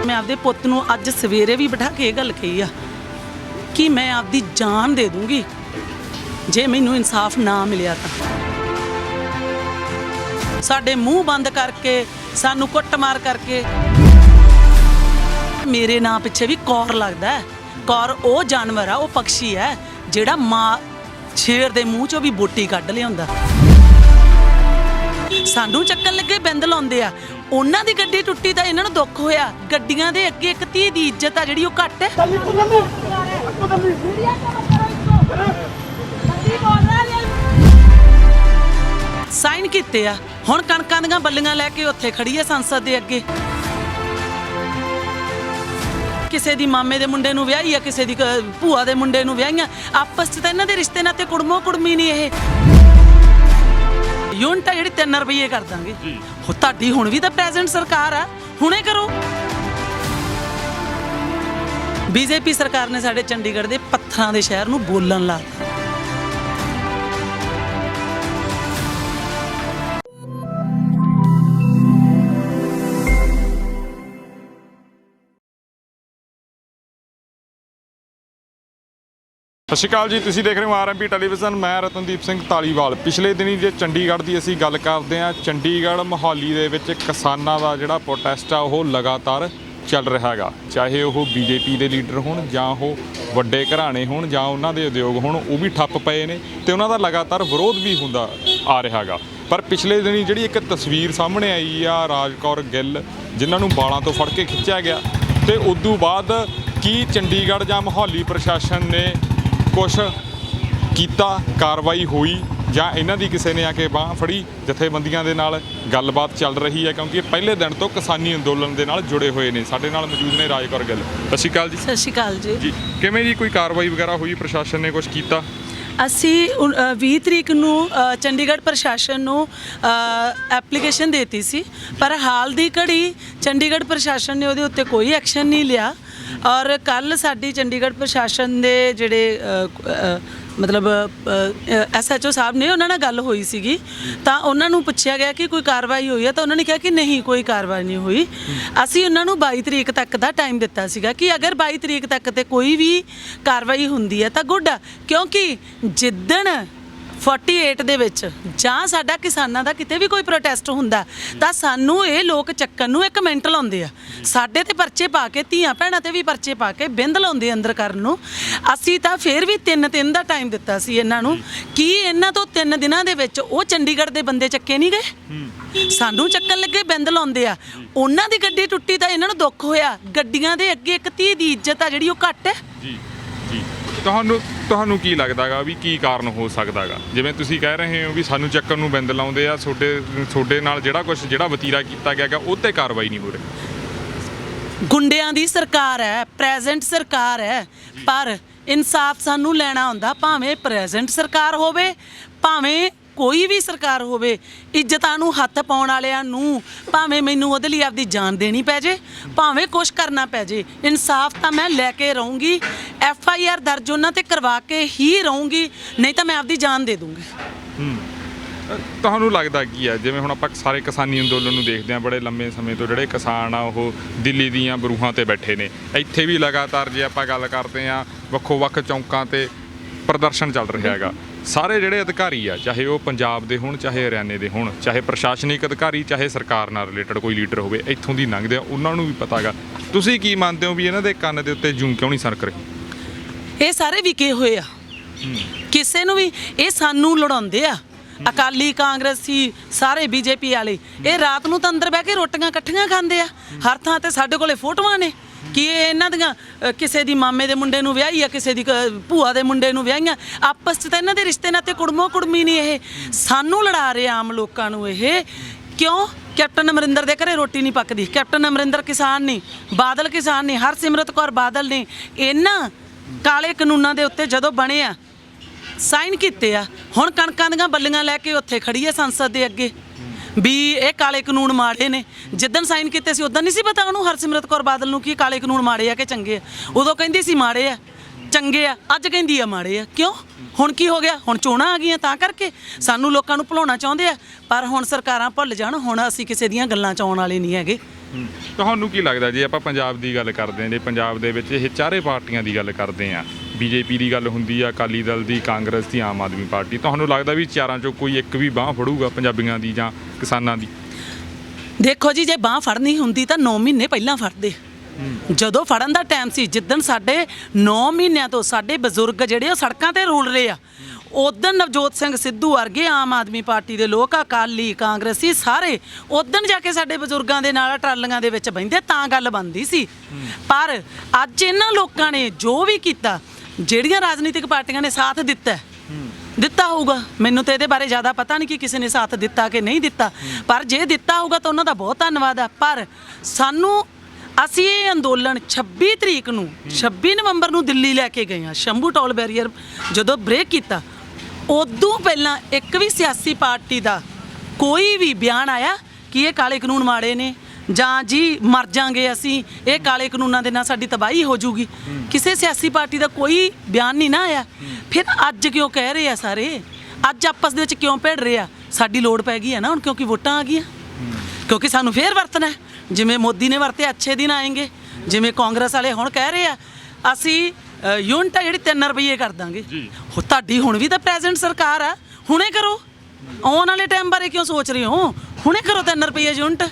मैं आपदे पुੱਤ ਨੂੰ ਅੱਜ ਸਵੇਰੇ ਵੀ ਬਿਠਾ ਕੇ ਇਹ ਗੱਲ ਕਹੀ ਆ ਕਿ मैं आपदी जान दे दूंगी जे मैनू इंसाफ ना मिलिया ਤਾਂ ਸਾਡੇ ਮੂੰਹ ਬੰਦ ਕਰਕੇ ਸਾਨੂੰ ਕੁੱਟਮਾਰ ਕਰਕੇ ਮੇਰੇ ਨਾਂ ਪਿੱਛੇ ਵੀ ਕੌਰ ਲੱਗਦਾ ਹੈ। ਕੌਰ ਉਹ ਜਾਨਵਰ ਆ, ਉਹ ਪੰਛੀ ਹੈ ਜਿਹੜਾ ਮਾਂ ਸ਼ੇਰ ਦੇ ਮੂੰਹ ਚੋਂ ਵੀ ਬੋਟੀ ਕੱਢ ਲਿਆਉਂਦਾ। ਸਾਨੂੰ ਚੱਕਣ ਲੱਗੇ ਬਿੰਦ ਲਾਉਂਦੇ ਆ, ਉਹਨਾਂ ਦੀ ਗੱਡੀ ਟੁੱਟੀ ਤਾਂ ਇਹਨਾਂ ਨੂੰ ਦੁੱਖ ਹੋਇਆ। ਗੱਡੀਆਂ ਦੇ ਅੱਗੇ ਇੱਕ ਧੀ ਦੀ ਇੱਜ਼ਤ ਆ ਜਿਹੜੀ ਉਹ ਘੱਟ ਹੈ। ਸਾਈਨ ਕੀਤੇ ਆ, ਹੁਣ ਕਣਕਾਂ ਦੀਆਂ ਬੱਲੀਆਂ ਲੈ ਕੇ ਉੱਥੇ ਖੜੀ ਹੈ ਸੰਸਦ ਦੇ ਅੱਗੇ। ਕਿਸੇ ਦੀ ਮਾਮੇ ਦੇ ਮੁੰਡੇ ਨੂੰ ਵਿਆਹੀ ਆ, ਕਿਸੇ ਦੀ ਭੂਆ ਦੇ ਮੁੰਡੇ ਨੂੰ ਵਿਆਹੀਆਂ। ਆਪਸ 'ਚ ਤਾਂ ਇਹਨਾਂ ਦੇ ਰਿਸ਼ਤੇ ਨਾਤੇ ਕੁੜਮੋ ਕੁੜਮੀ ਨਹੀਂ। ਇਹ ਯੂਨਿਟ ਆ ਜਿਹੜੀ 3 ਰੁਪਏ ਕਰ ਦਾਂਗੇ। ਤੁਹਾਡੀ ਹੁਣ ਵੀ ਤਾਂ ਪ੍ਰੈਜ਼ੈਂਟ ਸਰਕਾਰ ਆ, ਹੁਣੇ ਕਰੋ। ਬੀਜੇਪੀ ਸਰਕਾਰ ਨੇ ਸਾਡੇ ਚੰਡੀਗੜ੍ਹ ਦੇ ਪੱਥਰਾਂ ਦੇ ਸ਼ਹਿਰ ਨੂੰ ਬੋਲਣ ਲਾ ਦਿੱਤਾ। ਸਤਿ ਸ਼੍ਰੀ ਅਕਾਲ ਜੀ, ਤੁਸੀਂ ਦੇਖ ਰਹੇ ਹੋ ਆਰਐਮਪੀ ਟੈਲੀਵਿਜ਼ਨ। ਮੈਂ ਰਤਨਦੀਪ ਸਿੰਘ ਧਾਲੀਵਾਲ। ਪਿਛਲੇ ਦਿਨੀ ਜੇ ਚੰਡੀਗੜ੍ਹ ਦੀ ਅਸੀਂ ਗੱਲ ਕਰਦੇ ਹਾਂ, ਚੰਡੀਗੜ੍ਹ ਮੋਹਾਲੀ ਦੇ ਵਿੱਚ ਕਿਸਾਨਾਂ ਦਾ ਜਿਹੜਾ ਪ੍ਰੋਟੈਸਟ ਆ ਉਹ ਲਗਾਤਾਰ ਚੱਲ ਰਿਹਾ ਹੈਗਾ। ਚਾਹੇ ਉਹ ਬੀਜੇਪੀ ਦੇ ਲੀਡਰ ਹੋਣ ਜਾਂ ਉਹ ਵੱਡੇ ਘਰਾਣੇ ਹੋਣ ਜਾਂ ਉਹਨਾਂ ਦੇ ਉਦਯੋਗ ਹੋਣ, ਉਹ ਵੀ ਠੱਪ ਪਏ ਨੇ ਤੇ ਉਹਨਾਂ ਦਾ ਲਗਾਤਾਰ ਵਿਰੋਧ ਵੀ ਹੁੰਦਾ ਆ ਰਿਹਾ ਹੈਗਾ। ਪਰ ਪਿਛਲੇ ਦਿਨੀ ਜਿਹੜੀ ਇੱਕ ਤਸਵੀਰ ਸਾਹਮਣੇ ਆਈ ਆ ਰਾਜ ਕੌਰ ਗਿੱਲ, ਜਿਨ੍ਹਾਂ ਨੂੰ ਵਾਲਾਂ ਤੋਂ ਫੜ ਕੇ ਖਿੱਚਿਆ ਗਿਆ, ਤੇ ਉਦੋਂ ਬਾਅਦ ਕੀ ਚੰਡੀਗੜ੍ਹ ਜਾਂ ਮੋਹਾਲੀ ਪ੍ਰਸ਼ਾਸਨ ਨੇ ਕੁਛ ਕੀਤਾ, ਕਾਰਵਾਈ ਹੋਈ ਜਾਂ ਇਹਨਾਂ ਦੀ ਕਿਸੇ ਨੇ ਆ ਕੇ ਬਾਂਹ ਫੜੀ? ਜਥੇਬੰਦੀਆਂ ਦੇ ਨਾਲ ਗੱਲਬਾਤ ਚੱਲ ਰਹੀ ਹੈ ਕਿਉਂਕਿ ਪਹਿਲੇ ਦਿਨ ਤੋਂ ਕਿਸਾਨੀ ਅੰਦੋਲਨ ਦੇ ਨਾਲ ਜੁੜੇ ਹੋਏ ਨੇ। ਸਾਡੇ ਨਾਲ ਮੌਜੂਦ ਨੇ ਰਾਜ ਕੌਰ ਗਿੱਲ। ਸਤਿ ਸ਼੍ਰੀ ਅਕਾਲ ਜੀ। ਸਤਿ ਸ਼੍ਰੀ ਅਕਾਲ ਜੀ। ਕਿਵੇਂ ਜੀ, ਕੋਈ ਕਾਰਵਾਈ ਵਗੈਰਾ ਹੋਈ? ਪ੍ਰਸ਼ਾਸਨ ਨੇ ਕੁਛ ਕੀਤਾ? ਅਸੀਂ 20 ਤਰੀਕ ਨੂੰ ਚੰਡੀਗੜ੍ਹ ਪ੍ਰਸ਼ਾਸਨ ਨੂੰ ਐਪਲੀਕੇਸ਼ਨ ਦੇਤੀ ਸੀ, ਪਰ ਹਾਲ ਦੀ ਘੜੀ ਚੰਡੀਗੜ੍ਹ ਪ੍ਰਸ਼ਾਸਨ ਨੇ ਉਹਦੇ ਉੱਤੇ ਕੋਈ ਐਕਸ਼ਨ ਨਹੀਂ ਲਿਆ। ਔਰ ਕੱਲ੍ਹ ਸਾਡੀ ਚੰਡੀਗੜ੍ਹ ਪ੍ਰਸ਼ਾਸਨ ਦੇ ਜਿਹੜੇ ਮਤਲਬ SHO ਸਾਹਿਬ ਨੇ, ਉਹਨਾਂ ਨਾਲ ਗੱਲ ਹੋਈ ਸੀਗੀ ਤਾਂ ਉਹਨਾਂ ਨੂੰ ਪੁੱਛਿਆ ਗਿਆ ਕਿ ਕੋਈ ਕਾਰਵਾਈ ਹੋਈ ਹੈ ਤਾਂ ਉਹਨਾਂ ਨੇ ਕਿਹਾ ਕਿ ਨਹੀਂ, ਕੋਈ ਕਾਰਵਾਈ ਨਹੀਂ ਹੋਈ। ਅਸੀਂ ਉਹਨਾਂ ਨੂੰ 22 ਤਰੀਕ ਤੱਕ ਦਾ ਟਾਈਮ ਦਿੱਤਾ ਸੀਗਾ ਕਿ ਅਗਰ 22 ਤਰੀਕ ਤੱਕ ਤੇ ਕੋਈ ਵੀ ਕਾਰਵਾਈ ਹੁੰਦੀ ਹੈ ਤਾਂ ਗੁੱਡ ਆ, ਕਿਉਂਕਿ ਜਿੱਦਣ 48 ਦੇ ਵਿੱਚ ਜਾਂ ਸਾਡਾ ਕਿਸਾਨਾਂ ਦਾ ਕਿਤੇ ਵੀ ਕੋਈ ਪ੍ਰੋਟੈਸਟ ਹੁੰਦਾ ਤਾਂ ਸਾਨੂੰ ਇਹ ਲੋਕ ਚੱਕਣ ਨੂੰ 1 ਮਿੰਟ ਲਾਉਂਦੇ ਆ। ਸਾਡੇ ਤੇ ਪਰਚੇ ਪਾ ਕੇ, ਧੀਆਂ ਭੈਣਾਂ ਤੇ ਵੀ ਪਰਚੇ ਪਾ ਕੇ ਬਿੰਦ ਲਾਉਂਦੇ ਅੰਦਰ ਕਰਨ ਨੂੰ। ਅਸੀਂ ਤਾਂ ਫਿਰ ਵੀ 3 ਦਿਨ ਦਾ ਟਾਈਮ ਦਿੱਤਾ ਸੀ ਇਹਨਾਂ ਨੂੰ ਕਿ ਇਹਨਾਂ ਤੋਂ 3 ਦਿਨਾਂ ਦੇ ਵਿੱਚ ਉਹ ਚੰਡੀਗੜ੍ਹ ਦੇ ਬੰਦੇ ਚੱਕੇ ਨਹੀਂ ਗਏ। ਸਾਨੂੰ ਚੱਕਣ ਲੱਗੇ ਬਿੰਦ ਲਾਉਂਦੇ ਆ। ਉਹਨਾਂ ਦੀ ਗੱਡੀ ਟੁੱਟੀ ਤਾਂ ਇਹਨਾਂ ਨੂੰ ਦੁੱਖ ਹੋਇਆ। ਗੱਡੀਆਂ ਦੇ ਅੱਗੇ ਇੱਕ ਧੀ ਦੀ ਇੱਜ਼ਤ ਆ ਜਿਹੜੀ ਉਹ ਘੱਟ ਹੈ। ਤੁਹਾਨੂੰ ਕੀ ਲੱਗਦਾ ਗਾ ਵੀ ਕੀ ਕਾਰਨ ਹੋ ਸਕਦਾ ਗਾ? ਜਿਵੇਂ ਤੁਸੀਂ ਕਹਿ ਰਹੇ ਹੋ ਵੀ ਸਾਨੂੰ ਚੱਕਣ ਨੂੰ ਬਿੰਦ ਲਾਉਂਦੇ ਆ, ਤੁਹਾਡੇ ਨਾਲ ਜਿਹੜਾ ਵਤੀਰਾ ਕੀਤਾ ਗਿਆ ਗਾ ਉਹ 'ਤੇ ਕਾਰਵਾਈ ਨਹੀਂ ਹੋ ਰਹੀ। ਗੁੰਡਿਆਂ ਦੀ ਸਰਕਾਰ ਹੈ, ਪ੍ਰੈਜ਼ੈਂਟ ਸਰਕਾਰ ਹੈ, ਪਰ ਇਨਸਾਫ ਸਾਨੂੰ ਲੈਣਾ ਹੁੰਦਾ। ਭਾਵੇਂ ਪ੍ਰੈਜ਼ੈਂਟ ਸਰਕਾਰ ਹੋਵੇ, ਭਾਵੇਂ ਕੋਈ ਵੀ ਸਰਕਾਰ ਹੋਵੇ, ਇੱਜ਼ਤਾਂ ਨੂੰ ਹੱਥ ਪਾਉਣ ਵਾਲਿਆਂ ਨੂੰ ਭਾਵੇਂ ਮੈਨੂੰ ਉਹਦੇ ਲਈ ਆਪਦੀ ਜਾਨ ਦੇਣੀ ਪੈ ਜੇ, ਭਾਵੇਂ ਕੁਛ ਕਰਨਾ ਪੈ ਜੇ, ਇਨਸਾਫ ਤਾਂ ਮੈਂ ਲੈ ਕੇ ਰਹੂੰਗੀ। FIR ਦਰਜ ਉਹਨਾਂ 'ਤੇ ਕਰਵਾ ਕੇ ਹੀ ਰਹੂੰਗੀ, ਨਹੀਂ ਤਾਂ ਮੈਂ ਆਪਦੀ ਜਾਨ ਦੇ ਦੂੰਗੀ। ਤੁਹਾਨੂੰ ਲੱਗਦਾ ਕੀ ਹੈ, ਜਿਵੇਂ ਹੁਣ ਆਪਾਂ ਸਾਰੇ ਕਿਸਾਨੀ ਅੰਦੋਲਨ ਨੂੰ ਦੇਖਦੇ ਹਾਂ, ਬੜੇ ਲੰਮੇ ਸਮੇਂ ਤੋਂ ਜਿਹੜੇ ਕਿਸਾਨ ਆ ਉਹ ਦਿੱਲੀ ਦੀਆਂ ਬਰੂਹਾਂ 'ਤੇ ਬੈਠੇ ਨੇ। ਇੱਥੇ ਵੀ ਲਗਾਤਾਰ ਜੇ ਆਪਾਂ ਗੱਲ ਕਰਦੇ ਹਾਂ, ਵੱਖੋ ਵੱਖ ਚੌਂਕਾਂ 'ਤੇ ਪ੍ਰਦਰਸ਼ਨ ਚੱਲ ਰਿਹਾ ਹੈਗਾ। ਸਾਰੇ ਜਿਹੜੇ ਅਧਿਕਾਰੀ ਆ, ਚਾਹੇ ਉਹ ਪੰਜਾਬ ਦੇ ਹੋਣ, ਚਾਹੇ ਹਰਿਆਣੇ ਦੇ ਹੋਣ, ਚਾਹੇ ਪ੍ਰਸ਼ਾਸਨਿਕ ਅਧਿਕਾਰੀ, ਚਾਹੇ ਸਰਕਾਰ ਨਾਲ ਰਿਲੇਟਡ ਕੋਈ ਲੀਡਰ ਹੋਵੇ, ਇੱਥੋਂ ਦੀ ਲੰਘਦੇ ਆ, ਉਹਨਾਂ ਨੂੰ ਵੀ ਪਤਾ ਗਾ। ਤੁਸੀਂ ਕੀ ਮੰਨਦੇ ਹੋ ਵੀ ਇਹਨਾਂ ਦੇ ਕੰਨ ਦੇ ਉੱਤੇ ਜੂੰ ਕਿਉਂ ਨਹੀਂ ਸਰਕ ਰਹੀ? ਇਹ ਸਾਰੇ ਵਿਕੇ ਹੋਏ ਆ, ਕਿਸੇ ਨੂੰ ਵੀ ਇਹ ਸਾਨੂੰ ਲੜਾਉਂਦੇ ਆ। ਅਕਾਲੀ, ਕਾਂਗਰਸੀ, ਸਾਰੇ BJP ਵਾਲੇ ਇਹ ਰਾਤ ਨੂੰ ਤਾਂ ਅੰਦਰ ਬਹਿ ਕੇ ਰੋਟੀਆਂ ਇਕੱਠੀਆਂ ਖਾਂਦੇ ਆ। ਹਰ ਥਾਂ ਤੇ ਸਾਡੇ ਕੋਲੇ ਫੋਟੋਆਂ ਨੇ ਕਿ ਇਹ ਇਹਨਾਂ ਦੀਆਂ ਕਿਸੇ ਦੀ ਮਾਮੇ ਦੇ ਮੁੰਡੇ ਨੂੰ ਵਿਆਹੀ ਆ, ਕਿਸੇ ਦੀ ਭੂਆ ਦੇ ਮੁੰਡੇ ਨੂੰ ਵਿਆਹੀਆਂ। ਆਪਸ 'ਚ ਤਾਂ ਇਹਨਾਂ ਦੇ ਰਿਸ਼ਤੇ ਨਾਤੇ ਕੁੜਮੋ ਕੁੜਮੀ ਨਹੀਂ। ਇਹ ਸਾਨੂੰ ਲੜਾ ਰਹੇ ਆਮ ਲੋਕਾਂ ਨੂੰ। ਇਹ ਕਿਉਂ? ਕੈਪਟਨ ਅਮਰਿੰਦਰ ਦੇ ਘਰੇ ਰੋਟੀ ਨਹੀਂ ਪੱਕਦੀ। ਕੈਪਟਨ ਅਮਰਿੰਦਰ ਕਿਸਾਨ ਨਹੀਂ, ਬਾਦਲ ਕਿਸਾਨ ਨਹੀਂ, ਹਰਸਿਮਰਤ ਕੌਰ ਬਾਦਲ ਨੇ ਇਹਨਾਂ ਕਾਲੇ ਕਾਨੂੰਨਾਂ ਦੇ ਉੱਤੇ ਜਦੋਂ ਬਣੇ ਆ, ਸਾਈਨ ਕੀਤੇ ਆ। ਹੁਣ ਕਣਕਾਂ ਦੀਆਂ ਬੱਲੀਆਂ ਲੈ ਕੇ ਉੱਥੇ ਖੜੀ ਹੈ ਸੰਸਦ ਦੇ ਅੱਗੇ ਵੀ ਇਹ ਕਾਲੇ ਕਾਨੂੰਨ ਮਾੜੇ ਨੇ। ਜਿੱਦਣ ਸਾਈਨ ਕੀਤੇ ਸੀ ਉਦੋਂ ਨਹੀਂ ਸੀ ਪਤਾ ਉਹਨੂੰ, ਹਰਸਿਮਰਤ ਕੌਰ ਬਾਦਲ ਨੂੰ, ਕਿ ਕਾਲੇ ਕਾਨੂੰਨ ਮਾੜੇ ਆ ਕਿ ਚੰਗੇ ਆ। ਉਦੋਂ ਕਹਿੰਦੀ ਸੀ ਮਾੜੇ ਆ, ਚੰਗੇ ਆ, ਅੱਜ ਕਹਿੰਦੀ ਆ ਮਾੜੇ ਆ। ਕਿਉਂ? ਹੁਣ ਕੀ ਹੋ ਗਿਆ? ਹੁਣ ਚੋਣਾਂ ਆ ਗਈਆਂ ਤਾਂ ਕਰਕੇ ਸਾਨੂੰ ਲੋਕਾਂ ਨੂੰ ਭੁਲਾਉਣਾ ਚਾਹੁੰਦੇ ਆ। ਪਰ ਹੁਣ ਸਰਕਾਰਾਂ ਭੁੱਲ ਜਾਣ, ਹੁਣ ਅਸੀਂ ਕਿਸੇ ਦੀਆਂ ਗੱਲਾਂ 'ਚ ਆਉਣ ਵਾਲੇ ਨਹੀਂ ਹੈਗੇ। ਤੁਹਾਨੂੰ ਕੀ ਲੱਗਦਾ ਜੇ ਆਪਾਂ ਪੰਜਾਬ ਦੀ ਗੱਲ ਕਰਦੇ ਹਾਂ, ਜੇ ਪੰਜਾਬ ਦੇ ਵਿੱਚ ਇਹ ਚਾਰੇ ਪਾਰਟੀਆਂ ਦੀ ਗੱਲ ਕਰਦੇ ਹਾਂ, ਬੀਜੇਪੀ ਦੀ ਗੱਲ ਹੁੰਦੀ ਆ, ਅਕਾਲੀ ਦਲ ਦੀ, ਕਾਂਗਰਸ ਦੀ, ਆਮ ਆਦਮੀ ਪਾਰਟੀ, ਤੁਹਾਨੂੰ ਲੱਗਦਾ ਵੀ ਚਾਰਾਂ ਚੋਂ ਕੋਈ ਇੱਕ ਵੀ ਬਾਂਹ ਫੜੂਗਾ ਪੰਜਾਬੀਆਂ ਦੀ ਜਾਂ ਕਿਸਾਨਾਂ ਦੀ? ਦੇਖੋ ਜੀ, ਜੇ ਬਾਂਹ ਫੜਨੀ ਹੁੰਦੀ ਤਾਂ 9 ਮਹੀਨੇ ਪਹਿਲਾਂ ਫੜਦੇ। ਜਦੋਂ ਫੜਨ ਦਾ ਟਾਈਮ ਸੀ, ਜਿੱਦਣ ਸਾਡੇ 9 ਮਹੀਨਿਆਂ ਤੋਂ ਸਾਡੇ ਬਜ਼ੁਰਗ ਜਿਹੜੇ ਉਹ ਸੜਕਾਂ ਤੇ ਰੁਲ ਰਹੇ ਆ, ਉਦੋਂ ਨਵਜੋਤ ਸਿੰਘ ਸਿੱਧੂ ਵਰਗੇ ਆਮ ਆਦਮੀ ਪਾਰਟੀ ਦੇ ਲੋਕ, ਅਕਾਲੀ, ਕਾਂਗਰਸੀ ਸਾਰੇ ਉਦੋਂ ਜਾ ਕੇ ਸਾਡੇ ਬਜ਼ੁਰਗਾਂ ਦੇ ਨਾਲ ਟਰਾਲੀਆਂ ਦੇ ਵਿੱਚ ਬਹਿੰਦੇ ਤਾਂ ਗੱਲ ਬਣਦੀ ਸੀ। ਪਰ ਅੱਜ ਇਹਨਾਂ ਲੋਕਾਂ ਨੇ ਜੋ ਵੀ ਕੀਤਾ, ਜਿਹੜੀਆਂ ਰਾਜਨੀਤਿਕ ਪਾਰਟੀਆਂ ਨੇ ਸਾਥ ਦਿੱਤਾ ਹੋਊਗਾ, ਮੈਨੂੰ ਤਾਂ ਇਹਦੇ ਬਾਰੇ ਜ਼ਿਆਦਾ ਪਤਾ ਨਹੀਂ ਕਿ ਕਿਸੇ ਨੇ ਸਾਥ ਦਿੱਤਾ ਕਿ ਨਹੀਂ ਦਿੱਤਾ, ਪਰ ਜੇ ਦਿੱਤਾ ਹੋਊਗਾ ਤਾਂ ਉਹਨਾਂ ਦਾ ਬਹੁਤ ਧੰਨਵਾਦ ਆ। ਪਰ ਸਾਨੂੰ ਅਸੀਂ ਇਹ ਅੰਦੋਲਨ 26 ਤਰੀਕ ਨੂੰ 26 ਨਵੰਬਰ ਨੂੰ ਦਿੱਲੀ ਲੈ ਕੇ ਗਏ ਹਾਂ। ਸ਼ੰਭੂ ਟੋਲ ਬੈਰੀਅਰ ਜਦੋਂ ਬ੍ਰੇਕ ਕੀਤਾ, ਉਦੋਂ ਪਹਿਲਾਂ ਇੱਕ ਵੀ ਸਿਆਸੀ ਪਾਰਟੀ ਦਾ ਕੋਈ ਵੀ ਬਿਆਨ ਆਇਆ ਕਿ ਇਹ ਕਾਲੇ ਕਾਨੂੰਨ ਮਾੜੇ ਨੇ ਜਾਂ ਜੀ ਮਰ ਜਾਾਂਗੇ ਅਸੀਂ, ਇਹ ਕਾਲੇ ਕਾਨੂੰਨਾਂ ਦੇ ਨਾਲ ਸਾਡੀ ਤਬਾਹੀ ਹੋ ਜੂਗੀ, ਕਿਸੇ ਸਿਆਸੀ ਪਾਰਟੀ ਦਾ ਕੋਈ ਬਿਆਨ ਨਹੀਂ ਨਾ ਆਇਆ। ਫਿਰ ਅੱਜ ਕਿਉਂ ਕਹਿ ਰਹੇ ਆ ਸਾਰੇ, ਅੱਜ ਆਪਸ ਦੇ ਵਿੱਚ ਕਿਉਂ ਭਿੜ ਰਹੇ ਆ? ਸਾਡੀ ਲੋੜ ਪੈ ਗਈ ਹੈ ਨਾ ਹੁਣ, ਕਿਉਂਕਿ ਵੋਟਾਂ ਆ ਗਈਆਂ, ਕਿਉਂਕਿ ਸਾਨੂੰ ਫੇਰ ਵਰਤਣਾ। ਜਿਵੇਂ ਮੋਦੀ ਨੇ ਵਰਤੇ ਅੱਛੇ ਦਿਨ ਆਏਂਗੇ, ਜਿਵੇਂ ਕਾਂਗਰਸ ਵਾਲੇ ਹੁਣ ਕਹਿ ਰਹੇ ਆ ਅਸੀਂ ਯੂਨਿਟ ਆ ਜਿਹੜੀ 3 ਰੁਪਏ ਕਰ ਦਾਂਗੇ। ਤੁਹਾਡੀ ਹੁਣ ਵੀ ਤਾਂ ਪ੍ਰੈਜ਼ੈਂਟ ਸਰਕਾਰ ਆ, ਹੁਣੇ ਕਰੋ। ਆਉਣ ਵਾਲੇ ਟਾਈਮ ਬਾਰੇ ਕਿਉਂ ਸੋਚ ਰਹੇ ਹੋ? ਹੁਣੇ ਕਰੋ 3 ਰੁਪਏ ਯੂਨਿਟ।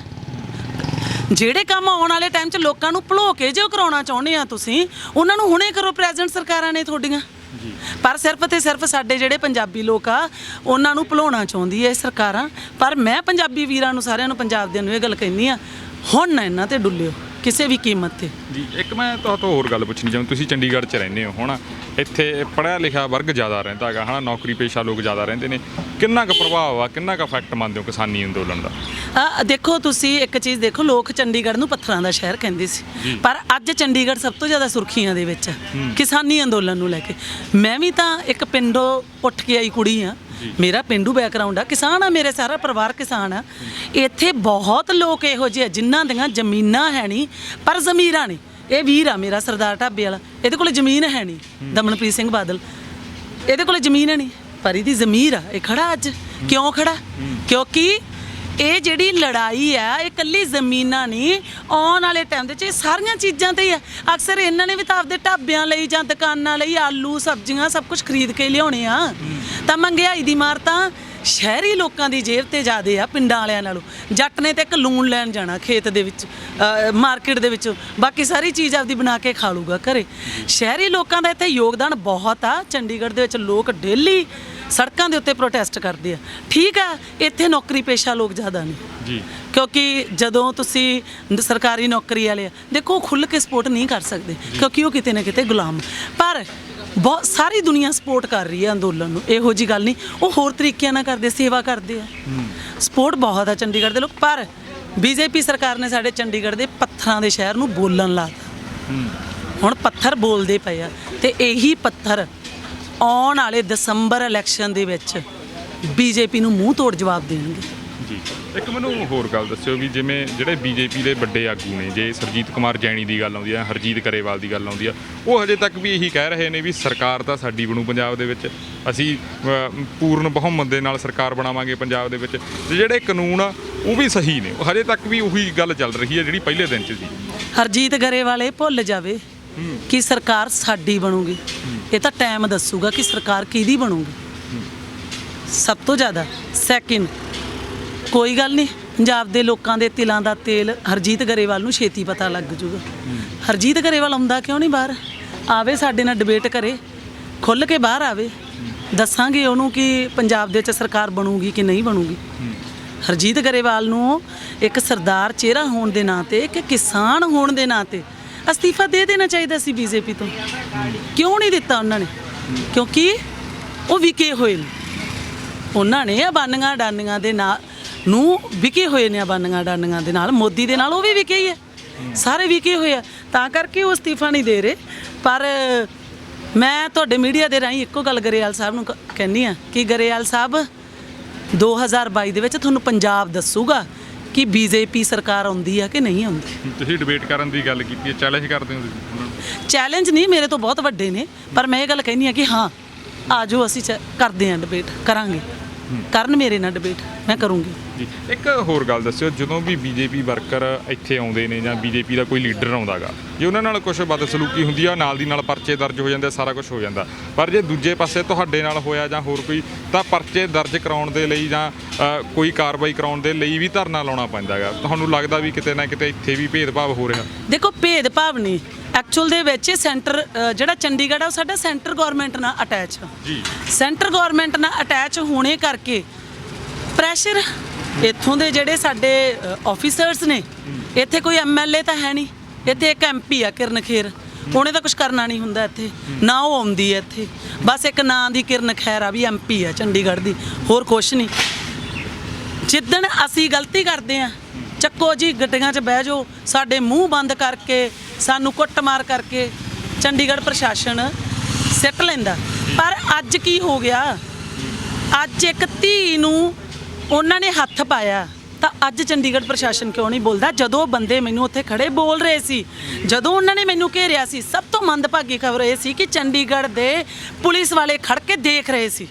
ਜਿਹੜੇ ਕੰਮ ਆਉਣ ਵਾਲੇ ਟਾਈਮ 'ਚ ਲੋਕਾਂ ਨੂੰ ਭੁਲੋ ਕੇ ਜੋ ਕਰਾਉਣਾ ਚਾਹੁੰਦੇ ਆ ਤੁਸੀਂ, ਉਹਨਾਂ ਨੂੰ ਹੁਣੇ ਕਰੋ। ਪ੍ਰੈਜ਼ੈਂਟ ਸਰਕਾਰਾਂ ਨੇ ਤੁਹਾਡੀਆਂ, ਪਰ ਸਿਰਫ ਤੇ ਸਿਰਫ ਸਾਡੇ ਜਿਹੜੇ ਪੰਜਾਬੀ ਲੋਕ ਆ ਉਹਨਾਂ ਨੂੰ ਭੁਲਾਉਣਾ ਚਾਹੁੰਦੀ ਹੈ ਇਹ ਸਰਕਾਰਾਂ। ਪਰ ਮੈਂ ਪੰਜਾਬੀ ਵੀਰਾਂ ਨੂੰ, ਸਾਰਿਆਂ ਨੂੰ, ਪੰਜਾਬ ਦਿਆਂ ਨੂੰ ਇਹ ਗੱਲ ਕਹਿੰਦੀ ਆ, ਹੁਣ ਨਾ ਇਹਨਾਂ ਤੇ ਡੁੱਲਿਓ ਕਿਸੇ ਵੀ ਕੀਮਤ ਤੇ। ਜੀ, ਇੱਕ ਮੈਂ ਤੁਹਾਤੋਂ ਹੋਰ ਗੱਲ ਪੁੱਛਣੀ ਚਾਹੁੰਦਾ, ਤੁਸੀਂ ਚੰਡੀਗੜ੍ਹ 'ਚ ਰਹਿੰਦੇ ਹੋ, ਹੁਣ ਇੱਥੇ ਪੜ੍ਹਿਆ ਲਿਖਿਆ ਵਰਗ ਜ਼ਿਆਦਾ ਰਹਿੰਦਾ ਹੈਗਾ, ਹੈ ਨਾ, ਨੌਕਰੀ ਪੇਸ਼ਾ ਲੋਕ ਜ਼ਿਆਦਾ ਰਹਿੰਦੇ ਨੇ, ਕਿੰਨਾ ਕੁ ਪ੍ਰਭਾਵ ਆ, ਕਿੰਨਾ ਕੁ ਇਫੈਕਟ ਮੰਨਦੇ ਹੋ ਕਿਸਾਨੀ ਅੰਦੋਲਨ ਦਾ? ਦੇਖੋ ਤੁਸੀਂ ਇੱਕ ਚੀਜ਼ ਦੇਖੋ, ਲੋਕ ਚੰਡੀਗੜ੍ਹ ਨੂੰ ਪੱਥਰਾਂ ਦਾ ਸ਼ਹਿਰ ਕਹਿੰਦੇ ਸੀ, ਪਰ ਅੱਜ ਚੰਡੀਗੜ੍ਹ ਸਭ ਤੋਂ ਜ਼ਿਆਦਾ ਸੁਰਖੀਆਂ ਦੇ ਵਿੱਚ ਕਿਸਾਨੀ ਅੰਦੋਲਨ ਨੂੰ ਲੈ ਕੇ। ਮੈਂ ਵੀ ਤਾਂ ਇੱਕ ਪਿੰਡੋਂ ਉੱਠ ਕੇ ਆਈ ਕੁੜੀ ਆ, ਮੇਰਾ ਪਿੰਡੂ ਬੈਕਗ੍ਰਾਉਂਡ ਆ, ਕਿਸਾਨ ਆ, ਮੇਰੇ ਸਾਰਾ ਪਰਿਵਾਰ ਕਿਸਾਨ ਆ। ਇੱਥੇ ਬਹੁਤ ਲੋਕ ਇਹੋ ਜਿਹੇ ਜਿਨ੍ਹਾਂ ਦੀਆਂ ਜ਼ਮੀਨਾਂ ਹੈ ਨਹੀਂ ਪਰ ਜ਼ਮੀਰਾਂ ਨੇ। ਇਹ ਵੀਰ ਆ ਮੇਰਾ ਸਰਦਾਰ ਢਾਬੇ ਵਾਲਾ, ਇਹਦੇ ਕੋਲ ਜ਼ਮੀਨ ਹੈ ਨਹੀਂ, ਦਮਨਪ੍ਰੀਤ ਸਿੰਘ ਬਾਦਲ, ਇਹਦੇ ਕੋਲ ਜ਼ਮੀਨ ਹੈ ਨਹੀਂ ਪਰ ਇਹਦੀ ਜ਼ਮੀਰ ਆ। ਇਹ ਖੜਾ ਅੱਜ ਕਿਉਂ ਖੜਾ? ਕਿਉਂਕਿ ਇਹ ਜਿਹੜੀ ਲੜਾਈ ਆ ਇਹ ਇਕੱਲੀ ਜ਼ਮੀਨਾਂ ਨਹੀਂ, ਆਉਣ ਵਾਲੇ ਟਾਈਮ ਦੇ ਵਿੱਚ ਇਹ ਸਾਰੀਆਂ ਚੀਜ਼ਾਂ ਤੇ ਹੀ ਆ। ਅਕਸਰ ਇਹਨਾਂ ਨੇ ਵੀ ਤਾਂ ਆਪਦੇ ਢਾਬਿਆਂ ਲਈ ਜਾਂ ਦੁਕਾਨਾਂ ਲਈ ਆਲੂ ਸਬਜ਼ੀਆਂ ਸਭ ਕੁਝ ਖਰੀਦ ਕੇ ਲਿਆਉਣੇ ਆ, ਤਾਂ ਮਹਿੰਗਾਈ ਦੀ ਮਾਰ ਤਾਂ ਸ਼ਹਿਰੀ ਲੋਕਾਂ ਦੀ ਜੇਬ ਤੇ ਜ਼ਿਆਦੇ ਆ ਪਿੰਡਾਂ ਵਾਲਿਆਂ ਨਾਲੋਂ। ਜੱਟ ਨੇ ਤੇ ਇੱਕ ਲੂਣ ਲੈਣ ਜਾਣਾ ਖੇਤ ਦੇ ਵਿੱਚ, ਮਾਰਕੀਟ ਦੇ ਵਿੱਚ, ਬਾਕੀ ਸਾਰੀ ਚੀਜ਼ ਆਪਦੀ ਬਣਾ ਕੇ ਖਾ ਲੂਗਾ ਘਰੇ। ਸ਼ਹਿਰੀ ਲੋਕਾਂ ਦਾ ਇੱਥੇ ਯੋਗਦਾਨ ਬਹੁਤ ਆ। ਚੰਡੀਗੜ੍ਹ ਦੇ ਵਿੱਚ ਲੋਕ ਡੇਲੀ ਸੜਕਾਂ ਦੇ ਉੱਤੇ ਪ੍ਰੋਟੈਸਟ ਕਰਦੇ ਆ। ਠੀਕ ਆ, ਇੱਥੇ ਨੌਕਰੀ ਪੇਸ਼ਾ ਲੋਕ ਜ਼ਿਆਦਾ ਨੇ ਜੀ, ਕਿਉਂਕਿ ਜਦੋਂ ਤੁਸੀਂ ਸਰਕਾਰੀ ਨੌਕਰੀ ਵਾਲੇ ਆ, ਦੇਖੋ ਖੁੱਲ੍ਹ ਕੇ ਸਪੋਰਟ ਨਹੀਂ ਕਰ ਸਕਦੇ ਕਿਉਂਕਿ ਉਹ ਕਿਤੇ ਨਾ ਕਿਤੇ ਗੁਲਾਮ। ਪਰ ਬਹੁਤ ਸਾਰੀ ਦੁਨੀਆ ਸਪੋਰਟ ਕਰ ਰਹੀ ਹੈ ਅੰਦੋਲਨ ਨੂੰ, ਇਹੋ ਜੀ ਗੱਲ ਨਹੀਂ। ਉਹ ਹੋਰ ਤਰੀਕਿਆਂ ਨਾਲ ਕਰਦੇ, ਸੇਵਾ ਕਰਦੇ ਆ, ਸਪੋਰਟ ਬਹੁਤ ਆ ਚੰਡੀਗੜ੍ਹ ਦੇ ਲੋਕ। ਪਰ ਬੀਜੇਪੀ ਸਰਕਾਰ ਨੇ ਸਾਡੇ ਚੰਡੀਗੜ੍ਹ ਦੇ ਪੱਥਰਾਂ ਦੇ ਸ਼ਹਿਰ ਨੂੰ ਬੋਲਣ ਲਾਤਾ। ਹੁਣ ਪੱਥਰ ਬੋਲਦੇ ਪਏ ਆ, ਤੇ ਇਹੀ ਪੱਥਰ ਆਉਣ ਵਾਲੇ ਦਸੰਬਰ ਇਲੈਕਸ਼ਨ ਦੇ ਵਿੱਚ ਬੀਜੇਪੀ ਨੂੰ ਮੂੰਹ ਤੋੜ ਜਵਾਬ ਦੇਣਗੇ। ਜੀ, ਇੱਕ ਮੈਨੂੰ ਹੋਰ ਗੱਲ ਦੱਸਿਓ ਵੀ ਜਿਵੇਂ ਜਿਹੜੇ ਬੀਜੇਪੀ ਦੇ ਵੱਡੇ ਆਗੂ ਨੇ, ਜੇ ਸਰਜੀਤ ਕੁਮਾਰ ਜੈਣੀ ਦੀ ਗੱਲ ਆਉਂਦੀ ਆ, ਹਰਜੀਤ ਗਰੇਵਾਲ ਦੀ ਗੱਲ ਆਉਂਦੀ ਆ, ਉਹ ਹਜੇ ਤੱਕ ਵੀ ਇਹੀ ਕਹਿ ਰਹੇ ਨੇ ਵੀ ਸਰਕਾਰ ਤਾਂ ਸਾਡੀ ਬਣੂ ਪੰਜਾਬ ਦੇ ਵਿੱਚ, ਅਸੀਂ ਪੂਰਨ ਬਹੁਮਤ ਦੇ ਨਾਲ ਸਰਕਾਰ ਬਣਾਵਾਂਗੇ ਪੰਜਾਬ ਦੇ ਵਿੱਚ, ਤੇ ਜਿਹੜੇ ਕਾਨੂੰਨ ਆ ਉਹ ਵੀ ਸਹੀ ਨੇ। ਉਹ ਹਜੇ ਤੱਕ ਵੀ ਉਹੀ ਗੱਲ ਚੱਲ ਰਹੀ ਹੈ ਜਿਹੜੀ ਪਹਿਲੇ ਦਿਨ 'ਚ ਸੀ। ਹਰਜੀਤ ਗਰੇਵਾਲ ਇਹ ਭੁੱਲ ਜਾਵੇ ਕਿ ਸਰਕਾਰ ਸਾਡੀ ਬਣੂਗੀ, ਇਹ ਤਾਂ ਟਾਈਮ ਦੱਸੂਗਾ ਕਿ ਸਰਕਾਰ ਕਿਹਦੀ ਬਣੂਗੀ। ਸਭ ਤੋਂ ਜ਼ਿਆਦਾ ਸੈਕਿੰਡ, ਕੋਈ ਗੱਲ ਨਹੀਂ, ਪੰਜਾਬ ਦੇ ਲੋਕਾਂ ਦੇ ਤਿਲਾਂ ਦਾ ਤੇਲ ਹਰਜੀਤ ਗਰੇਵਾਲ ਨੂੰ ਛੇਤੀ ਪਤਾ ਲੱਗ ਜੂਗਾ। ਹਰਜੀਤ ਗਰੇਵਾਲ ਆਉਂਦਾ ਕਿਉਂ ਨਹੀਂ ਬਾਹਰ? ਆਵੇ, ਸਾਡੇ ਨਾਲ ਡਿਬੇਟ ਕਰੇ, ਖੁੱਲ੍ਹ ਕੇ ਬਾਹਰ ਆਵੇ, ਦੱਸਾਂਗੇ ਉਹਨੂੰ ਕਿ ਪੰਜਾਬ ਦੇ ਵਿੱਚ ਸਰਕਾਰ ਬਣੂਗੀ ਕਿ ਨਹੀਂ ਬਣੂਗੀ। ਹਰਜੀਤ ਗਰੇਵਾਲ ਨੂੰ ਇੱਕ ਸਰਦਾਰ ਚਿਹਰਾ ਹੋਣ ਦੇ ਨਾਂ 'ਤੇ, ਇੱਕ ਕਿਸਾਨ ਹੋਣ ਦੇ ਨਾਂ 'ਤੇ ਅਸਤੀਫਾ ਦੇ ਦੇਣਾ ਚਾਹੀਦਾ ਸੀ ਬੀਜੇਪੀ ਤੋਂ। ਕਿਉਂ ਨਹੀਂ ਦਿੱਤਾ ਉਹਨਾਂ ਨੇ? ਕਿਉਂਕਿ ਉਹ ਵਿਕੇ ਹੋਏ ਨੇ, ਉਹਨਾਂ ਨੇ ਅਬਾਨੀਆਂ ਡਾਨੀਆਂ ਦੇ ਨਾਲ ਨੂੰ ਵਿਕੇ ਹੋਏ ਨੇ, ਅਬਾਨੀਆਂ ਡਾਨੀਆਂ ਦੇ ਨਾਲ, ਮੋਦੀ ਦੇ ਨਾਲ ਉਹ ਵੀ ਵਿਕੇ ਹੀ ਹੈ, ਸਾਰੇ ਵਿਕੇ ਹੋਏ ਆ, ਤਾਂ ਕਰਕੇ ਉਹ ਅਸਤੀਫਾ ਨਹੀਂ ਦੇ ਰਹੇ। ਪਰ ਮੈਂ ਤੁਹਾਡੇ ਮੀਡੀਆ ਦੇ ਰਾਹੀਂ ਇੱਕੋ ਗੱਲ ਗਰੇਵਾਲ ਸਾਹਿਬ ਨੂੰ ਕਹਿੰਦੀ ਆ ਕਿ ਗਰੇਵਾਲ ਸਾਹਿਬ 2022 ਦੇ ਵਿੱਚ ਤੁਹਾਨੂੰ ਪੰਜਾਬ ਦੱਸੂਗਾ ਕਿ ਬੀਜੇਪੀ ਸਰਕਾਰ ਆਉਂਦੀ ਆ ਕਿ ਨਹੀਂ ਆਉਂਦੀ। ਤੁਸੀਂ ਡਿਬੇਟ ਕਰਨ ਦੀ ਗੱਲ ਕੀਤੀ ਹੈ, ਚੈਲੰਜ ਕਰਦੇ ਹੋ ਤੁਸੀਂ? ਚੈਲੰਜ ਨਹੀਂ, ਮੇਰੇ ਤੋਂ ਬਹੁਤ ਵੱਡੇ ਨੇ, ਪਰ ਮੈਂ ਇਹ ਗੱਲ ਕਹਿੰਦੀ ਆ ਕਿ ਹਾਂ ਆ ਜਾਓ, ਅਸੀਂ ਕਰਦੇ ਹਾਂ ਡਿਬੇਟ, ਕਰਾਂਗੇ, ਕਰਨ ਮੇਰੇ ਨਾਲ ਡਿਬੇਟ, ਮੈਂ ਕਰੂੰਗੀ। ਜੀ ਇੱਕ ਹੋਰ ਗੱਲ ਦੱਸਿਓ, ਜਦੋਂ ਵੀ ਬੀਜੇਪੀ ਵਰਕਰ ਇੱਥੇ ਆਉਂਦੇ ਨੇ ਜਾਂ ਬੀਜੇਪੀ ਦਾ ਕੋਈ ਲੀਡਰ ਆਉਂਦਾਗਾ, ਜੇ ਉਹਨਾਂ ਨਾਲ ਕੁਝ ਬਦਸਲੂਕੀ ਹੁੰਦੀ ਆ ਨਾਲ ਦੀ ਨਾਲ ਪਰਚੇ ਦਰਜ ਹੋ ਜਾਂਦੇ, ਸਾਰਾ ਕੁਝ ਹੋ ਜਾਂਦਾ, ਪਰ ਜੇ ਦੂਜੇ ਪਾਸੇ ਤੁਹਾਡੇ ਨਾਲ ਹੋਇਆ ਜਾਂ ਹੋਰ ਕੋਈ, ਤਾਂ ਪਰਚੇ ਦਰਜ ਕਰਾਉਣ ਦੇ ਲਈ ਜਾਂ ਕੋਈ ਕਾਰਵਾਈ ਕਰਾਉਣ ਦੇ ਲਈ ਵੀ ਧਰਨਾ ਲਾਉਣਾ ਪੈਂਦਾਗਾ। ਤੁਹਾਨੂੰ ਲੱਗਦਾ ਵੀ ਕਿਤੇ ਨਾ ਕਿਤੇ ਇੱਥੇ ਵੀ ਭੇਦਭਾਵ ਹੋ ਰਿਹਾ? ਦੇਖੋ, ਭੇਦਭਾਵ ਨਹੀਂ, ਐਕਚੁਅਲ ਦੇ ਵਿੱਚ ਸੈਂਟਰ ਜਿਹੜਾ ਚੰਡੀਗੜ੍ਹ ਆ ਉਹ ਸਾਡਾ ਸੈਂਟਰ ਗਵਰਨਮੈਂਟ ਨਾਲ ਅਟੈਚ ਆ ਜੀ। ਸੈਂਟਰ ਗਵਰਨਮੈਂਟ ਨਾਲ ਅਟੈਚ ਹੋਣੇ ਕਰਕੇ ਪ੍ਰੈਸ਼ਰ ਇੱਥੋਂ ਦੇ ਜਿਹੜੇ ਸਾਡੇ ਆਫੀਸਰਸ ਨੇ, ਇੱਥੇ ਕੋਈ ਐਮਐਲਏ ਤਾਂ ਹੈ ਨਹੀਂ, ਇੱਥੇ ਇੱਕ ਐਮਪੀ ਆ ਕਿਰਨ ਖੇਰ, ਉਹਨੇ ਤਾਂ ਕੁਝ ਕਰਨਾ ਨਹੀਂ ਹੁੰਦਾ ਇੱਥੇ, ਨਾ ਉਹ ਆਉਂਦੀ ਹੈ ਇੱਥੇ, ਬਸ ਇੱਕ ਨਾਂ ਦੀ ਕਿਰਨ ਖੈਰ ਆ ਵੀ ਐਮਪੀ ਆ ਚੰਡੀਗੜ੍ਹ ਦੀ, ਹੋਰ ਕੁਛ ਨਹੀਂ। ਜਿੱਦਣ ਅਸੀਂ ਗਲਤੀ ਕਰਦੇ ਆ, ਚੱਕੋ ਜੀ ਗੱਡੀਆਂ 'ਚ ਬਹਿ ਜਾਓ, ਸਾਡੇ ਮੂੰਹ ਬੰਦ ਕਰਕੇ, ਸਾਨੂੰ ਕੁੱਟਮਾਰ ਕਰਕੇ ਚੰਡੀਗੜ੍ਹ ਪ੍ਰਸ਼ਾਸਨ ਸਿੱਟ ਲੈਂਦਾ। ਪਰ ਅੱਜ ਕੀ ਹੋ ਗਿਆ, ਅੱਜ ਇੱਕ ਧੀ ਨੂੰ ਉਹਨਾਂ ਨੇ ਹੱਥ ਪਾਇਆ, ਤਾਂ ਅੱਜ ਚੰਡੀਗੜ੍ਹ ਪ੍ਰਸ਼ਾਸਨ ਕਿਉਂ ਨਹੀਂ ਬੋਲਦਾ? ਜਦੋਂ ਬੰਦੇ ਮੈਨੂੰ ਉੱਥੇ ਖੜੇ ਬੋਲ ਰਹੇ ਸੀ, ਜਦੋਂ ਉਹਨਾਂ ਨੇ ਮੈਨੂੰ ਘੇਰਿਆ ਸੀ, ਸਭ ਤੋਂ ਮੰਦਭਾਗੀ ਖਬਰ ਇਹ ਸੀ ਕਿ ਚੰਡੀਗੜ੍ਹ ਦੇ ਪੁਲਿਸ ਵਾਲੇ ਖੜ ਕੇ ਦੇਖ ਰਹੇ ਸੀ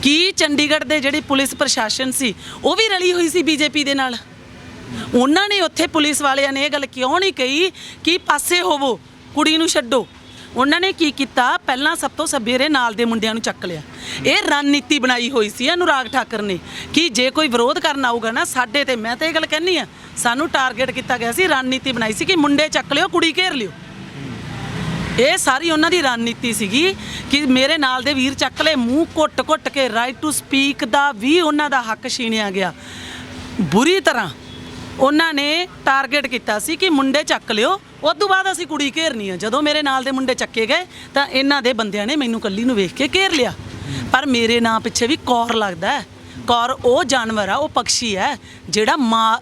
ਕਿ ਚੰਡੀਗੜ੍ਹ ਦੇ ਜਿਹੜੀ ਪੁਲਿਸ ਪ੍ਰਸ਼ਾਸਨ ਸੀ ਉਹ ਵੀ ਰਲੀ ਹੋਈ ਸੀ ਬੀਜੇਪੀ ਦੇ ਨਾਲ। ਉਹਨਾਂ ਨੇ ਉੱਥੇ ਪੁਲਿਸ ਵਾਲਿਆਂ ਨੇ ਇਹ ਗੱਲ ਕਿਉਂ ਨਹੀਂ ਕਹੀ ਕਿ ਪਾਸੇ ਹੋਵੋ, ਕੁੜੀ ਨੂੰ ਛੱਡੋ? ਉਹਨਾਂ ਨੇ ਕੀ ਕੀਤਾ, ਪਹਿਲਾਂ ਸਭ ਤੋਂ ਸਵੇਰੇ ਨਾਲ ਦੇ ਮੁੰਡਿਆਂ ਨੂੰ ਚੱਕ ਲਿਆ। ਇਹ ਰਣਨੀਤੀ ਬਣਾਈ ਹੋਈ ਸੀ ਅਨੁਰਾਗ ਠਾਕਰ ਨੇ ਕਿ ਜੇ ਕੋਈ ਵਿਰੋਧ ਕਰਨ ਆਊਗਾ ਨਾ ਸਾਡੇ ਤੇ, ਮੈਂ ਤਾਂ ਇਹ ਗੱਲ ਕਹਿੰਦੀ ਆ, ਸਾਨੂੰ ਟਾਰਗੇਟ ਕੀਤਾ ਗਿਆ ਸੀ, ਰਣਨੀਤੀ ਬਣਾਈ ਸੀ ਕਿ ਮੁੰਡੇ ਚੱਕ ਲਿਓ, ਕੁੜੀ ਘੇਰ ਲਿਓ। ਇਹ ਸਾਰੀ ਉਹਨਾਂ ਦੀ ਰਣਨੀਤੀ ਸੀਗੀ ਕਿ ਮੇਰੇ ਨਾਲ ਦੇ ਵੀਰ ਚੱਕ ਲਏ, ਮੂੰਹ ਘੁੱਟ-ਘੁੱਟ ਕੇ ਰਾਈਟ ਟੂ ਸਪੀਕ ਦਾ ਵੀ ਉਹਨਾਂ ਦਾ ਹੱਕ ਛੀਨਿਆ ਗਿਆ। ਬੁਰੀ ਤਰ੍ਹਾਂ ਉਹਨਾਂ ਨੇ ਟਾਰਗੇਟ ਕੀਤਾ ਸੀ ਕਿ ਮੁੰਡੇ ਚੱਕ ਲਿਓ, ਉਸ ਤੋਂ ਬਾਅਦ ਅਸੀਂ ਕੁੜੀ ਘੇਰਨੀ ਆ। ਜਦੋਂ ਮੇਰੇ ਨਾਲ ਦੇ ਮੁੰਡੇ ਚੱਕੇ ਗਏ ਤਾਂ ਇਹਨਾਂ ਦੇ ਬੰਦਿਆਂ ਨੇ ਮੈਨੂੰ ਕੱਲੀ ਨੂੰ ਵੇਖ ਕੇ ਘੇਰ ਲਿਆ। ਪਰ ਮੇਰੇ ਨਾਂ ਪਿੱਛੇ ਵੀ ਕੌਰ ਲੱਗਦਾ ਹੈ। ਕੌਰ ਉਹ ਜਾਨਵਰ ਆ, ਉਹ ਪੰਛੀ ਹੈ ਜਿਹੜਾ ਮਾਂ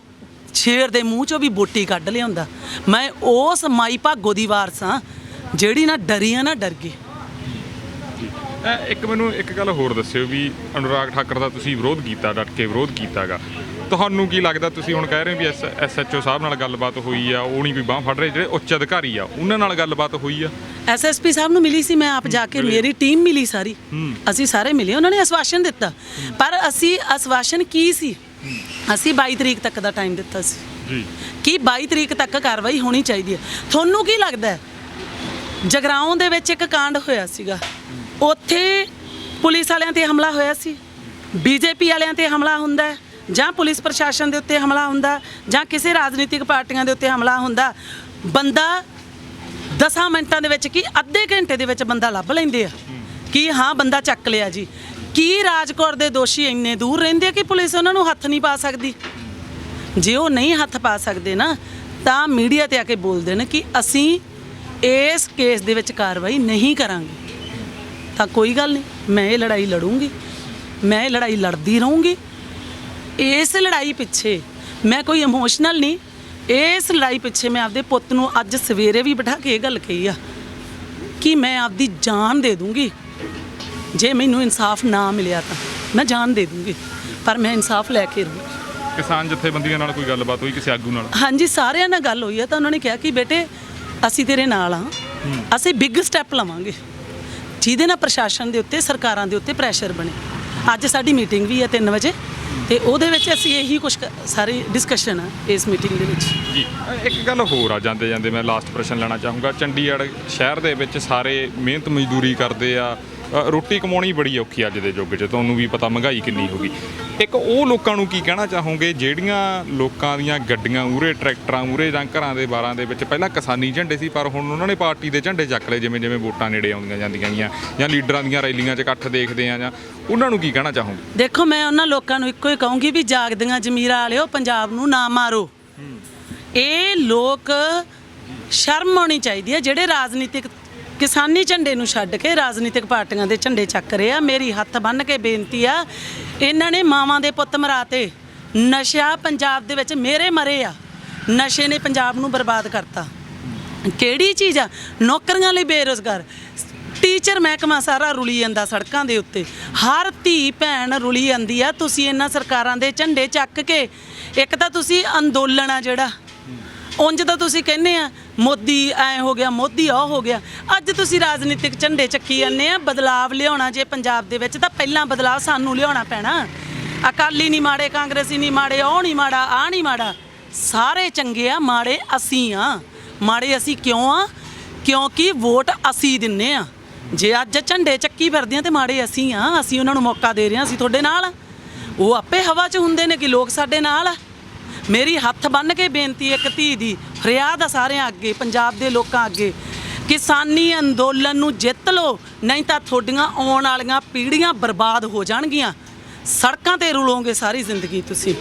ਸ਼ੇਰ ਦੇ ਮੂੰਹ ਚੋਂ ਵੀ ਬੋਟੀ ਕੱਢ ਲਿਆਉਂਦਾ। ਮੈਂ ਉਸ ਮਾਈ ਭਾਗੋ ਦੀ ਵਾਰਸ ਹਾਂ ਜਿਹੜੀ ਨਾ ਡਰੀ ਆ ਨਾ ਡਰ ਗਈ। ਇੱਕ ਮੈਨੂੰ ਇੱਕ ਗੱਲ ਹੋਰ ਦੱਸਿਓ ਵੀ ਅਨੁਰਾਗ ਠਾਕਰ ਦਾ ਤੁਸੀਂ ਵਿਰੋਧ ਕੀਤਾ, ਡਟ ਕੇ ਵਿਰੋਧ ਕੀਤਾਗਾ, ਤੁਹਾਨੂੰ ਕੀ ਲੱਗਦਾ? ਤੁਸੀਂ ਹੁਣ ਕਹਿ ਰਹੇ ਵੀ ਐਸਐਚਓ ਸਾਹਿਬ ਨਾਲ ਗੱਲਬਾਤ ਹੋਈ ਆ, ਉਹ ਨਹੀਂ ਕੋਈ ਬਾਂਹ ਫੜ ਰਹੇ, ਜਿਹੜੇ ਉੱਚ ਅਧਿਕਾਰੀ ਆ ਉਹਨਾਂ ਨਾਲ ਗੱਲਬਾਤ ਹੋਈ ਆ? ਐਸਐਸਪੀ ਸਾਹਿਬ ਨੂੰ ਮਿਲੀ ਸੀ ਮੈਂ ਆਪ ਜਾ ਕੇ, ਮੇਰੀ ਟੀਮ ਮਿਲੀ ਸਾਰੀ, ਅਸੀਂ ਸਾਰੇ ਮਿਲੇ, ਉਹਨਾਂ ਨੇ ਆਸ਼ਵਾਸਨ ਦਿੱਤਾ। ਪਰ ਅਸੀਂ ਆਸ਼ਵਾਸਨ ਕੀ ਸੀ, ਅਸੀਂ 22 ਤਰੀਕ ਤੱਕ ਦਾ ਟਾਈਮ ਦਿੱਤਾ ਸੀ ਜੀ ਕਿ 22 ਤਰੀਕ ਤੱਕ ਕਾਰਵਾਈ ਹੋਣੀ ਚਾਹੀਦੀ ਹੈ। ਤੁਹਾਨੂੰ ਕੀ ਲੱਗਦਾ ਜਗਰਾਓਂ ਦੇ ਵਿੱਚ ਇੱਕ ਕਾਂਡ ਹੋਇਆ ਸੀਗਾ, ਉੱਥੇ ਪੁਲਿਸ ਵਾਲਿਆਂ ਤੇ ਹਮਲਾ ਹੋਇਆ ਸੀ, ਬੀਜੇਪੀ ਵਾਲਿਆਂ ਤੇ ਹਮਲਾ ਹੁੰਦਾ ਜਾਂ ਪੁਲਿਸ ਪ੍ਰਸ਼ਾਸਨ ਦੇ ਉੱਤੇ ਹਮਲਾ ਹੁੰਦਾ ਜਾਂ ਕਿਸੇ ਰਾਜਨੀਤਿਕ ਪਾਰਟੀਆਂ ਦੇ ਉੱਤੇ ਹਮਲਾ ਹੁੰਦਾ, ਬੰਦਾ 10 ਮਿੰਟਾਂ ਦੇ ਵਿੱਚ ਕੀ ਅੱਧੇ ਘੰਟੇ ਦੇ ਵਿੱਚ ਬੰਦਾ ਲੱਭ ਲੈਂਦੇ ਆ ਕਿ ਹਾਂ ਬੰਦਾ ਚੱਕ ਲਿਆ ਜੀ। ਕੀ ਰਾਜਕੌਰ ਦੇ ਦੋਸ਼ੀ ਇੰਨੇ ਦੂਰ ਰਹਿੰਦੇ ਕਿ ਪੁਲਿਸ ਉਹਨਾਂ ਨੂੰ ਹੱਥ ਨਹੀਂ ਪਾ ਸਕਦੀ? ਜੇ ਉਹ ਨਹੀਂ ਹੱਥ ਪਾ ਸਕਦੇ ਨਾ ਤਾਂ ਮੀਡੀਆ ਤੇ ਆ ਕੇ ਬੋਲਦੇ ਨੇ ਕਿ ਅਸੀਂ ਇਸ ਕੇਸ ਦੇ ਵਿੱਚ ਕਾਰਵਾਈ ਨਹੀਂ ਕਰਾਂਗੇ। ਤਾਂ ਕੋਈ ਗੱਲ ਨਹੀਂ, ਮੈਂ ਇਹ ਲੜਾਈ ਲੜੂੰਗੀ, ਮੈਂ ਇਹ ਲੜਾਈ ਲੜਦੀ ਰਹੂੰਗੀ। ਇਸ ਲੜਾਈ ਪਿੱਛੇ ਮੈਂ ਕੋਈ ਇਮੋਸ਼ਨਲ ਨਹੀਂ, ਇਸ ਲੜਾਈ ਪਿੱਛੇ ਮੈਂ ਆਪਦੇ ਪੁੱਤ ਨੂੰ ਅੱਜ ਸਵੇਰੇ ਵੀ ਬਿਠਾ ਕੇ ਇਹ ਗੱਲ ਕਹੀ ਆ ਕਿ ਮੈਂ ਆਪਦੀ ਜਾਨ ਦੇ ਦੂੰਗੀ। ਜੇ ਮੈਨੂੰ ਇਨਸਾਫ ਨਾ ਮਿਲਿਆ ਤਾਂ ਮੈਂ ਜਾਨ ਦੇ ਦੂੰਗੀ, ਪਰ ਮੈਂ ਇਨਸਾਫ ਲੈ ਕੇ ਰਹੂੰਗੀ। ਕਿਸਾਨ ਜਥੇਬੰਦੀਆਂ ਨਾਲ ਕੋਈ ਗੱਲਬਾਤ ਹੋਈ ਕਿਸੇ ਆਗੂ ਨਾਲ? ਹਾਂਜੀ, ਸਾਰਿਆਂ ਨਾਲ ਗੱਲ ਹੋਈ ਆ। ਤਾਂ ਉਹਨਾਂ ਨੇ ਕਿਹਾ ਕਿ ਬੇਟੇ ਅਸੀਂ ਤੇਰੇ ਨਾਲ ਆ, ਅਸੀਂ ਬਿਗ ਸਟੈਪ ਲਵਾਂਗੇ ਜਿਹਦੇ ਨਾਲ ਪ੍ਰਸ਼ਾਸਨ ਦੇ ਉੱਤੇ, ਸਰਕਾਰਾਂ ਦੇ ਉੱਤੇ ਪ੍ਰੈਸ਼ਰ ਬਣੇ। ਅੱਜ ਸਾਡੀ ਮੀਟਿੰਗ ਵੀ ਹੈ 3 ਵਜੇ, ਤੇ ਉਹਦੇ ਵਿੱਚ ਅਸੀਂ ਇਹੀ ਕੁਝ ਸਾਰੀ ਡਿਸਕਸ਼ਨ ਆ ਇਸ ਮੀਟਿੰਗ ਦੇ ਵਿੱਚ। ਜੀ ਇੱਕ ਗੱਲ ਹੋਰ ਆ, ਜਾਂਦੇ ਜਾਂਦੇ ਮੈਂ ਲਾਸਟ ਪ੍ਰਸ਼ਨ ਲੈਣਾ ਚਾਹੂੰਗਾ। ਚੰਡੀਗੜ੍ਹ ਸ਼ਹਿਰ ਦੇ ਵਿੱਚ ਸਾਰੇ ਮਿਹਨਤ ਮਜ਼ਦੂਰੀ ਕਰਦੇ ਆ, ਰੋਟੀ ਕਮਾਉਣੀ ਬੜੀ ਔਖੀ ਅੱਜ ਦੇ ਯੁੱਗ 'ਚ, ਤੁਹਾਨੂੰ ਵੀ ਪਤਾ ਮਹਿੰਗਾਈ ਕਿੰਨੀ ਹੋ ਗਈ। ਇੱਕ ਉਹ ਲੋਕਾਂ ਨੂੰ ਕੀ ਕਹਿਣਾ ਚਾਹੋਗੇ ਜਿਹੜੀਆਂ ਲੋਕਾਂ ਦੀਆਂ ਗੱਡੀਆਂ ਮੂਹਰੇ, ਟਰੈਕਟਰਾਂ ਮੂਹਰੇ ਜਾਂ ਘਰਾਂ ਦੇ ਬਾਰਾਂ ਦੇ ਵਿੱਚ ਪਹਿਲਾਂ ਕਿਸਾਨੀ ਝੰਡੇ ਸੀ, ਪਰ ਹੁਣ ਉਹਨਾਂ ਨੇ ਪਾਰਟੀ ਦੇ ਝੰਡੇ ਚੱਕ ਲਏ, ਜਿਵੇਂ ਜਿਵੇਂ ਵੋਟਾਂ ਨੇੜੇ ਆਉਂਦੀਆਂ ਜਾਂਦੀਆਂ ਗਈਆਂ ਜਾਂ ਲੀਡਰਾਂ ਦੀਆਂ ਰੈਲੀਆਂ 'ਚ ਇਕੱਠ ਦੇਖਦੇ ਆ, ਜਾਂ ਉਹਨਾਂ ਨੂੰ ਕੀ ਕਹਿਣਾ ਚਾਹੋਗੇ? ਦੇਖੋ, ਮੈਂ ਉਹਨਾਂ ਲੋਕਾਂ ਨੂੰ ਇੱਕੋ ਹੀ ਕਹੂੰਗੀ ਵੀ ਜਾਗਦੀਆਂ ਜ਼ਮੀਰਾਂ ਵਾਲਿਓ, ਪੰਜਾਬ ਨੂੰ ਨਾ ਮਾਰੋ। ਇਹ ਲੋਕ ਸ਼ਰਮ ਆਉਣੀ ਚਾਹੀਦੀ ਹੈ ਜਿਹੜੇ ਰਾਜਨੀਤਿਕ ਕਿਸਾਨੀ ਝੰਡੇ ਨੂੰ ਛੱਡ ਕੇ ਰਾਜਨੀਤਿਕ ਪਾਰਟੀਆਂ ਦੇ ਝੰਡੇ ਚੱਕ ਰਹੇ ਆ। ਮੇਰੀ ਹੱਥ ਬੰਨ੍ਹ ਕੇ ਬੇਨਤੀ ਆ, ਇਹਨਾਂ ਨੇ ਮਾਵਾਂ ਦੇ ਪੁੱਤ ਮਰਾਤੇ। ਨਸ਼ਾ ਪੰਜਾਬ ਦੇ ਵਿੱਚ ਮੇਰੇ ਮਰੇ ਆ, ਨਸ਼ੇ ਨੇ ਪੰਜਾਬ ਨੂੰ ਬਰਬਾਦ ਕਰਤਾ। ਕਿਹੜੀ ਚੀਜ਼ ਆ? ਨੌਕਰੀਆਂ ਲਈ ਬੇਰੁਜ਼ਗਾਰ, ਟੀਚਰ ਮਹਿਕਮਾ ਸਾਰਾ ਰੁਲੀ ਜਾਂਦਾ ਸੜਕਾਂ ਦੇ ਉੱਤੇ, ਹਰ ਧੀ ਭੈਣ ਰੁਲੀ ਜਾਂਦੀ ਆ। ਤੁਸੀਂ ਇਹਨਾਂ ਸਰਕਾਰਾਂ ਦੇ ਝੰਡੇ ਚੱਕ ਕੇ, ਇੱਕ ਤਾਂ ਤੁਸੀਂ ਅੰਦੋਲਨ ਆ ਜਿਹੜਾ, ਉਂਝ ਤਾਂ ਤੁਸੀਂ ਕਹਿੰਦੇ ਆ ਮੋਦੀ ਐ ਹੋ ਗਿਆ, ਮੋਦੀ ਉਹ ਹੋ ਗਿਆ, ਅੱਜ ਤੁਸੀਂ ਰਾਜਨੀਤਿਕ ਝੰਡੇ ਚੱਕੀ ਜਾਂਦੇ ਆ। ਬਦਲਾਵ ਲਿਆਉਣਾ ਜੇ ਪੰਜਾਬ ਦੇ ਵਿੱਚ ਤਾਂ ਪਹਿਲਾਂ ਬਦਲਾਵ ਸਾਨੂੰ ਲਿਆਉਣਾ ਪੈਣਾ। ਅਕਾਲੀ ਨਹੀਂ ਮਾੜੇ, ਕਾਂਗਰਸੀ ਨਹੀਂ ਮਾੜੇ, ਉਹ ਨਹੀਂ ਮਾੜਾ, ਆਹ ਨਹੀਂ ਮਾੜਾ, ਸਾਰੇ ਚੰਗੇ ਆ, ਮਾੜੇ ਅਸੀਂ ਆ। ਮਾੜੇ ਅਸੀਂ ਕਿਉਂ ਆ? ਕਿਉਂਕਿ ਵੋਟ ਅਸੀਂ ਦਿੰਨੇ ਆ। ਜੇ ਅੱਜ ਝੰਡੇ ਚੱਕੀ ਫਿਰਦੇ ਆ ਤੇ ਮਾੜੇ ਅਸੀਂ ਆ। ਅਸੀਂ ਉਹਨਾਂ ਨੂੰ ਮੌਕਾ ਦੇ ਰਹੇ ਹਾਂ, ਅਸੀਂ ਤੁਹਾਡੇ ਨਾਲ ਆ। ਉਹ ਆਪੇ ਹਵਾ 'ਚ ਹੁੰਦੇ ਨੇ ਕਿ ਲੋਕ ਸਾਡੇ ਨਾਲ ਆ। ਮੇਰੀ ਹੱਥ ਬੰਨ੍ਹ ਕੇ ਬੇਨਤੀ ਇੱਕ ਧੀ ਦੀ ਫਰਿਆਦ ਆ ਸਾਰਿਆਂ ਅੱਗੇ, ਪੰਜਾਬ ਦੇ ਲੋਕਾਂ ਅੱਗੇ, ਕਿਸਾਨੀ ਅੰਦੋਲਨ ਨੂੰ ਜਿੱਤ ਲਓ, ਨਹੀਂ ਤਾਂ ਤੁਹਾਡੀਆਂ ਆਉਣ ਵਾਲੀਆਂ ਪੀੜ੍ਹੀਆਂ ਬਰਬਾਦ ਹੋ ਜਾਣਗੀਆਂ। ਸੜਕਾਂ ਤੇ ਰੁਲੋਗੇ ਸਾਰੀ ਜ਼ਿੰਦਗੀ ਤੁਸੀਂ।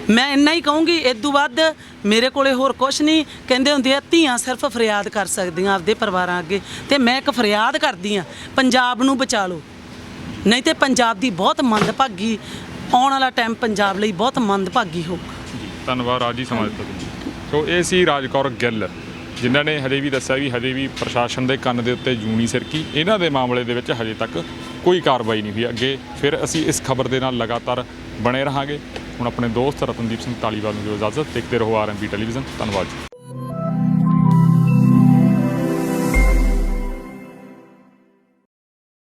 ਮੈਂ ਇੰਨਾ ਹੀ ਕਹੂੰਗੀ, ਇਦੋਂ ਵੱਧ ਮੇਰੇ ਕੋਲੇ ਹੋਰ ਕੁਛ ਨਹੀਂ। ਕਹਿੰਦੇ ਹੁੰਦੇ ਆ ਧੀਆਂ ਸਿਰਫ ਫਰਿਆਦ ਕਰ ਸਕਦੀਆਂ ਆਪਦੇ ਪਰਿਵਾਰਾਂ ਅੱਗੇ, ਤੇ ਮੈਂ ਇੱਕ ਫਰਿਆਦ ਕਰਦੀ ਆ, ਪੰਜਾਬ ਨੂੰ ਬਚਾ ਲਓ, ਨਹੀਂ ਤੇ ਪੰਜਾਬ ਦੀ ਬਹੁਤ ਮੰਦਭਾਗੀ ਆਉਣ ਵਾਲਾ ਟਾਈਮ ਪੰਜਾਬ ਲਈ ਬਹੁਤ ਮੰਦਭਾਗੀ ਹੋਊਗਾ। ਧੰਨਵਾਦ ਰਾਜ ਜੀ, ਸਮਾਂ ਦਿੱਤਾ ਤੁਸੀਂ। ਸੋ ਇਹ ਸੀ ਰਾਜ ਕੌਰ ਗਿੱਲ, ਜਿਨ੍ਹਾਂ ਨੇ ਹਜੇ ਵੀ ਦੱਸਿਆ ਵੀ ਹਜੇ ਵੀ ਪ੍ਰਸ਼ਾਸਨ ਦੇ ਕੰਨ ਦੇ ਉੱਤੇ ਜੂੰ ਨਹੀਂ ਸਿਰਕੀ। ਇਹਨਾਂ ਦੇ ਮਾਮਲੇ ਦੇ ਵਿੱਚ ਹਜੇ ਤੱਕ ਕੋਈ ਕਾਰਵਾਈ ਨਹੀਂ ਹੋਈ। ਅੱਗੇ ਫਿਰ ਅਸੀਂ ਇਸ ਖਬਰ ਦੇ ਨਾਲ ਲਗਾਤਾਰ ਬਣੇ ਰਹਾਂਗੇ। ਹੁਣ ਆਪਣੇ ਦੋਸਤ ਰਤਨਦੀਪ ਸਿੰਘ ਧਾਲੀਵਾਲ ਨੂੰ ਦਿਓ ਇਜਾਜ਼ਤ। ਦੇਖਦੇ ਰਹੋ RMB ਟੈਲੀਵਿਜ਼ਨ। ਧੰਨਵਾਦ ਜੀ।